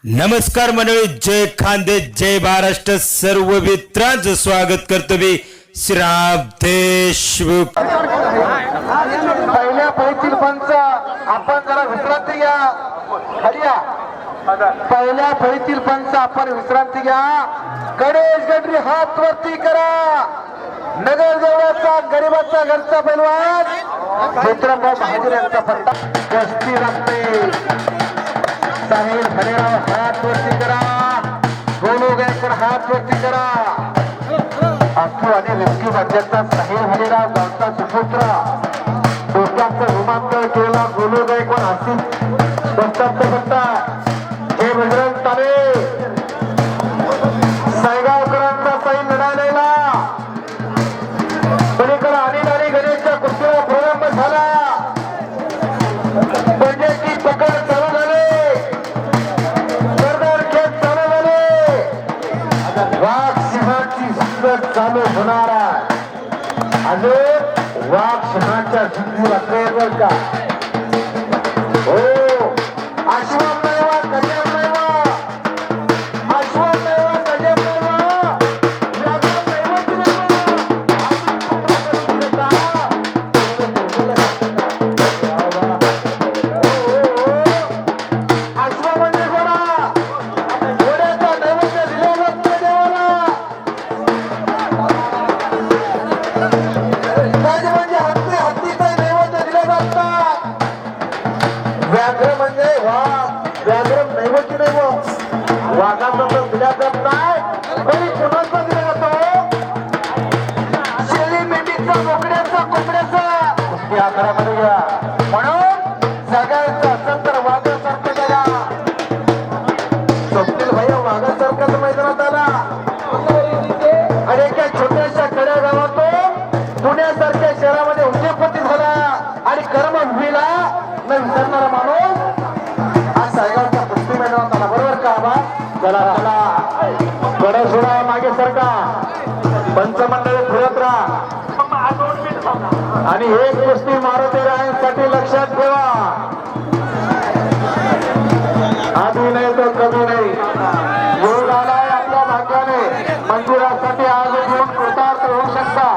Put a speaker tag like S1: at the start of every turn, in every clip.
S1: नमस्कार मंडळी, जय खानदेश, जय महाराष्ट्र. सर्व मित्रांचं स्वागत करतो मी श्रीराम देशमुख.
S2: पहिल्या पैतील पंच आपण जरा विश्रांती घ्या. हरिया पहिल्या पैतील पंच आपण विश्रांती घ्या. गणेश गडरी हात वरती करा. नगर जवळचा गरीबाचा घरचा पैलवान मित्रभाऊ महाजन यांचा पट्टा गस्ती लागते. साहिल खरेराव हात वरती करा. गोलू गायकर हात वरती करा. अख्खू आणि रेस्क्यू राज्याचा साहिल हरेराव गावचा सुपुत्र डोक्याचं विमानतळ केला. गोलू गायकर आसिफ दोस्तांचा पट्टा हे बजरंग तारे सायगावकरांचा साई लढायला पलीकडे अनिल आणि गणेशच्या कुस्तीला प्रारंभ झाला. पडण्याची पकड चालू झाली. जोरदार खेळ चालू झाले. वाघ सिंहाची झुंज चालू होणार आहे. अजून वाघ सिंहाच्या झुंजी वाटल्यावर का हो आश्वान नाही वा गजब नाही वा. आश्वान नाही वा गजब नाही वा. व्याघ्र म्हणजे व्याघ्र नैवती नाही. वाघाचा तर दिला जात नाही, कोणी कोणाचा दिला जातो. शेळी मेंढीचा बोकड्याचा कोंबड्याचा कुस्ती आखाड्यामध्ये घ्या. म्हणून सगळ्यांचा असेल तर वाघासारखं गेला. स्वप्नील भैया वाघासारखाच मैदानात आला आणि एका छोट्याशा खेड्या गावातून पुण्यासारख्या शहरामध्ये उद्योगपती झाला आणि कर्मभूमीला न विसरणारा माणूस आज सायगावच्या कुस्ती मैदानात आला. बरोबर का बा? चला चला गडा सोडा मागे सरका. पंचमंडळी फिरत राहा आणि एक कुस्ती मारुती रायांसाठी लक्षात ठेवा. आधी नाही तर कधी नाही. योग आलाय आपल्या भाग्याने. मंदिरासाठी आज येऊन कृतार्थ होऊ शकता.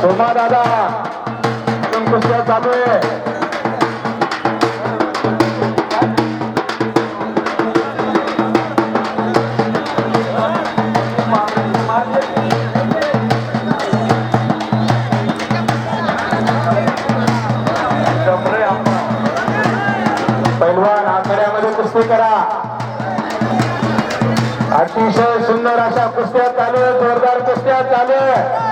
S2: सोमा दादा कुस्त्या चालू आहे. पैलवान आखाड्यामध्ये कुस्ती करा. अतिशय सुंदर अशा कुस्त्या चालू आहे. जोरदार कुस्त्या चालू आहे.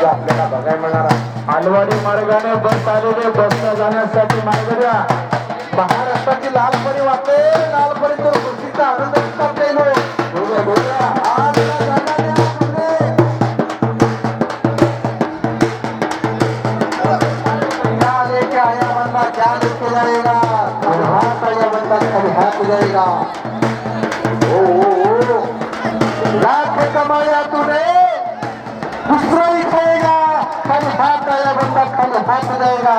S2: आपल्याला बघायला मिळणार. आलवाडी मार्गाने बस आलेले बसला जाण्यासाठी मार्ग द्या. महाराष्ट्राची लालपरी वाटते. लालपरी तर कुस्तीचा आनंद करता येईल. क्या लेके जाएगा? हाथ आया बंदा कभी हाथ जाएगा. लाख कमाया तूने दूसरा ही खाएगा. खाली हात आया बंदा खाली हात जाएगा.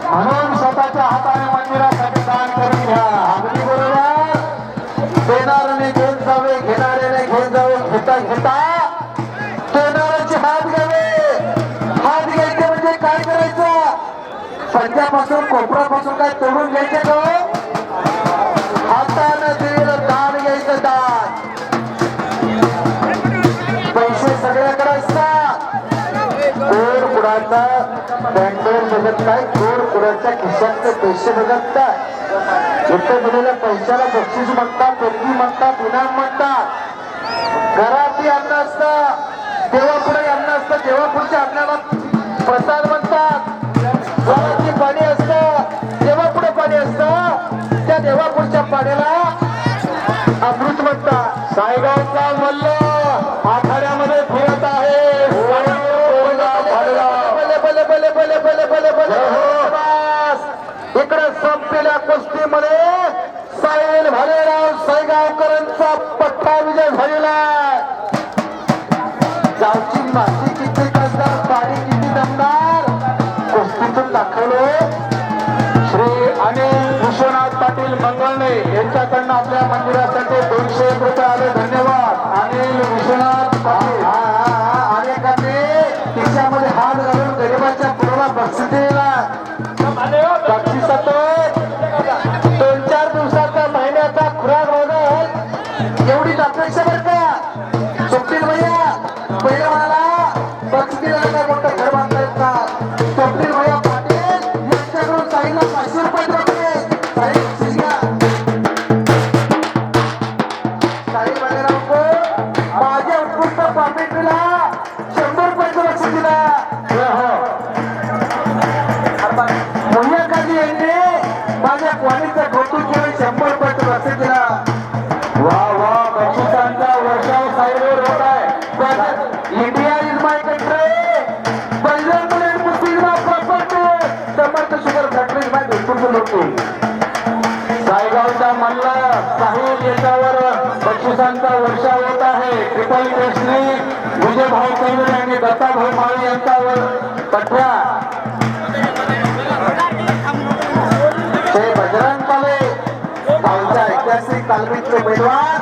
S2: म्हणून स्वतःच्या हाताने मंदिरासाठी दान करून घ्या. अगदी बरोबर. देणाऱ्याने घेऊन जावे, घेणाऱ्याने घेऊन जावे. घेता घेता देणाऱ्याचे हात घ्यावे. हात घ्यायचे म्हणजे काय करायचं? पंजापासून कोपरापासून काय तोडून घ्यायचे तो. हाताने दिलेलं दान घ्यायचं. दान पैसे सगळ्याकडे असतात. कोण कुणाचा बँकेवर बघत नाही. कोण कुणाच्या खिशातले पैसे बघत नाही. इथे दिलेल्या पैशाला बक्षीस म्हणतात, पेरगी म्हणतात, इनाम म्हणतात. घरातही अन्न असतं, देवापुढे अन्न असतं. देवापुढच्या अन्नाला प्रसाद म्हणतात. घराची पाणी असतं, देवापुढे पाणी असतं. त्या देवापुढच्या पाण्याला अमृत म्हणतात. सायगावचा मल्ल गावची माती किती कसदार, पाणी किती दमदार, कुस्तीतून दाखवलं.
S3: श्री अनिल विश्वनाथ पाटील मंगळणे यांच्याकडनं आपल्या मंदिरासाठी 200 रुपये आले. धन्यवाद अनिल विश्वनाथ पाटील.
S2: अनेकांनी खिशामध्ये हात घालून गरिबाच्या पूर्ण बक्षीस दिलेला. बक्षिसातून 2-4 दिवसाचा महिन्याचा खुराक बघत एवढीच अपेक्षा बरं का. स्वप्नील भैया पहिला म्हणाला बक्षीस दिलेला काय मोठं घर बांधता येत का. स्वप्नील भैया पाटील यांच्याकडून साईला 500 रुपये दिले. साई बक्षीस घ्या. साई बहिराव माझ्या उत्कृष्ट कॉमेंट्रीला 100 रुपयाचं बक्षीस दिला. मुनियाकाजी यांनी माझ्या क्वालिटीचं कौतुक केलं. 100 रुपयाचं बक्षीस दिला.
S3: वा वा बक्षिसांचा वर्षाव साईवर होत आहे.
S2: India is my country, Bajrang कुस्ती is my property, Samarth sugar factory is my बिलकुल होती.
S3: सायगावच्या मल्ल साहिल याच्यावर बक्षिसांचा वर्षाव होत आहे. ट्रिपल केसनी विजयभाऊ कैवरे यांनी दत्ताभाऊ माळी यांच्यावर पठ्या.
S2: हे बजरंग पाले गावच्या ऐतिहासिक तालमीतले पैलवान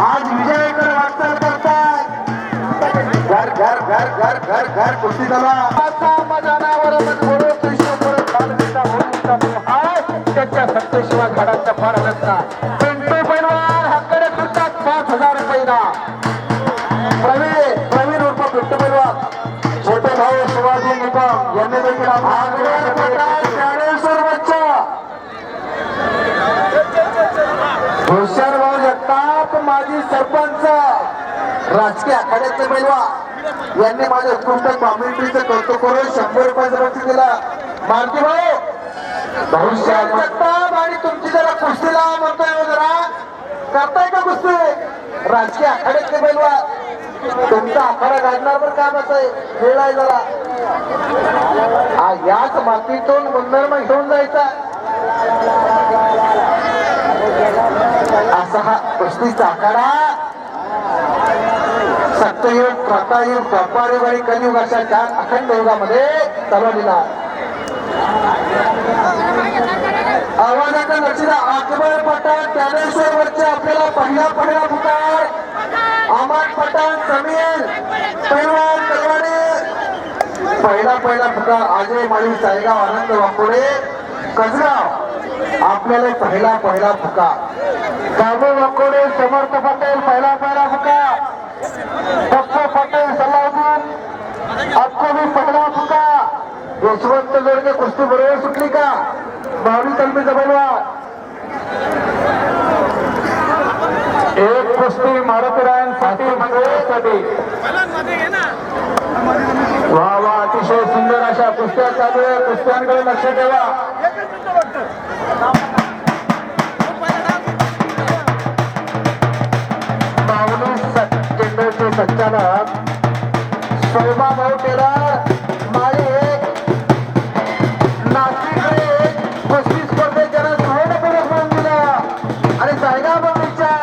S2: आज विजयाकडे वाटचाल करतात. घर घर घर घर घर घर कुस्ती झाला. त्याच्या सत्तेशिवाय घडाचा फार नसता. पिंटू पैलवान हाकडे सुटतात 5,000 रुपयाला. प्रवीण उर्फ पिंटू पैलवान, छोटे भाऊ शिवाजी निकम यांनी देखील ज्ञानेश्वर बच्चा, हुशारभाऊ जगताप माजी सरपंच, राजकीय आखाड्यातले पैलवान यांनी माझ्या उत्कृष्ट कॉमेंट्रीचं कौतुक करून 100 रुपयाचं बक्षीस दिला. मारुती भाऊ भविष्यात जगताप आणि तुमची जरा कुस्तीला म्हणतोय जरा करताय का कुस्ती. राजकीय आखाड्यातले पैलवान तुमचा आखाडा गाडणार पण कामच आहे. वेळ आहे जरा याच मातीतून गुणधर्म घेऊन जायचा. असा हा कुस्तीचा आखाडा सत्ययुग, त्रतायुग, द्वापारयुग आणि कलियुग अशा 4 अखंड युगामध्ये चालवलेला. आवाजाचा लक्षीला अकबर पठाण ज्ञानेश्वर वरचे आपल्याला पहिला पुकार. अमान पठाण समीर पैलवान कलवाडे पहिला पुकार. अजय माळी सायगाव आनंद वाकोडे कसगाव आपल्याला पहिला पुकार. काबू वाकोडे समर्थ पटेल पहिला पुकार. पप्पू पटेल सलाउद्दीन आपको भी पहिला पुकार. यशवंत जोडके कुस्ती बरोबर सुटली का. बावली तलमीचा पैलवान
S3: एक कुस्ती मारुतीरायांसाठी मंगळसाठी. वा वा अतिशय सुंदर अशा कुस्त्या चालू आहे. कुस्त्यांकडे लक्ष ठेवा.
S2: बावली केंद्राचे संचालक शोभाभाऊ टेलर माळी नाशिककडे कुस्ती स्पर्धेत ज्यांना सुवर्ण पदक मिळवून दिलं आणि सायगाव बंदीच्या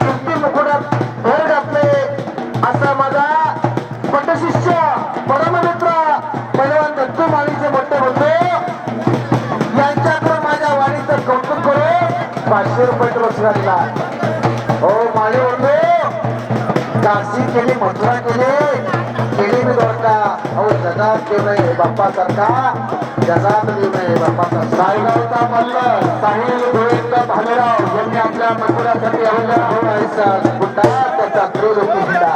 S2: कुस्ती मुकुटात भर घातले असा माझा पटशिष्य परममित्र पैलवान दत्तू माळीचे मोठे बंधू यांच्याकडून माझ्या वाणीचं कौतुक करून 500 रुपये पुरस्कार दिला. हो माळी बंधू काशी केली, मथुरा केली मी दोडका. अहो जगात देव नाही बाप्पा सारखा, जगात देव नाही बाप्पा सारखा.
S3: सायगावचा मल्ल साहिल गोविंद भालेराव यांनी आपल्या मंदिरासाठी
S2: गुंडा त्याचा क्रोध हुंडा.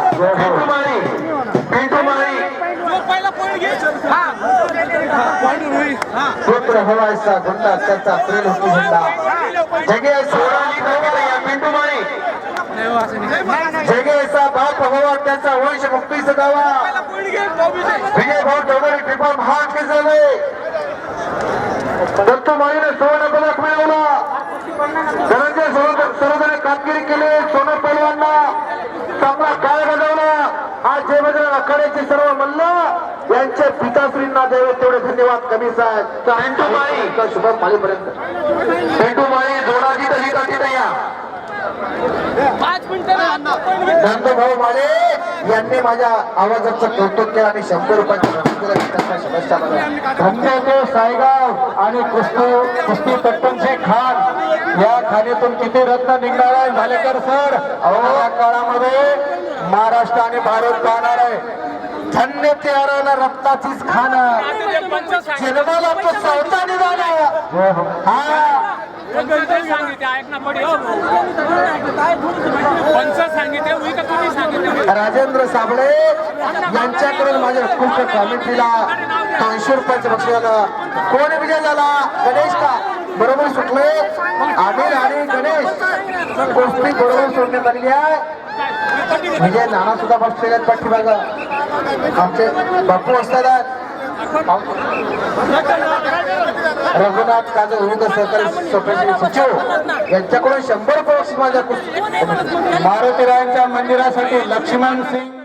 S3: पिंटू माळी
S2: पुत्र हवायचा गुंडा त्याचा क्रोध हुंडा. जगे
S3: पिंटू माळी
S2: जगेचा बाप हवा त्याचा वंश मुक्तीचा दावा. विजय भाऊ चौधरी ट्रिपल महान के झाले. दत्तू माळीने सुवर्ण पदक मिळवला. धनंजय सर्वजण कामगिरी केली. सोनू पैलवानना चांगला काळ बजावला. आज जयभद्र आखाड्याचे सर्व मल्ल यांच्या पिताश्रींना द्यावे तेवढे धन्यवाद कमी साहेब.
S3: पिंटू माळी
S2: शुभम माळीपर्यंत
S3: पिंटू माळी जोडाजी तशी या
S4: 5 मिनिटं
S2: भाऊ माळे यांनी माझ्या आवाजाचं कौतुक केलं आणि 100 रुपयाचं रक्कम दिलं. त्यांना शुभेच्छा बघा.
S3: धन्य सायगाव आणि कुस्ती पट्टनशेख खान या खाणीतून किती रत्न निघणार आहे भालेकर सर. या काळामध्ये महाराष्ट्र आणि भारत पाहणार आहे.
S2: धन्य ते हरवलं रक्ताचीच खाणं, जन्माला तो चौथा निघाला. हा राजेंद्र साबळे यांच्याकडून माझ्या उत्कृष्ट कॉमेंट्रीला 200 रुपयाचं बक्षीस झालं. कोण विजय झाला? गणेश का बरोबर सुटले. आमिर आणि गणेश गोष्टी बरोबर सोडण्यात आलेली आहे. म्हणजे नाना सुद्धा बसलेले आहेत पाठीमाग. आमचे बापू असतात रघुनाथ काजळ विविध सहकारी सोसायटी सचिव यांच्याकडून 100 रुपये बक्षीस माझ्या
S3: मारुतीरायांच्या मंदिरासाठी लक्ष्मण सिंग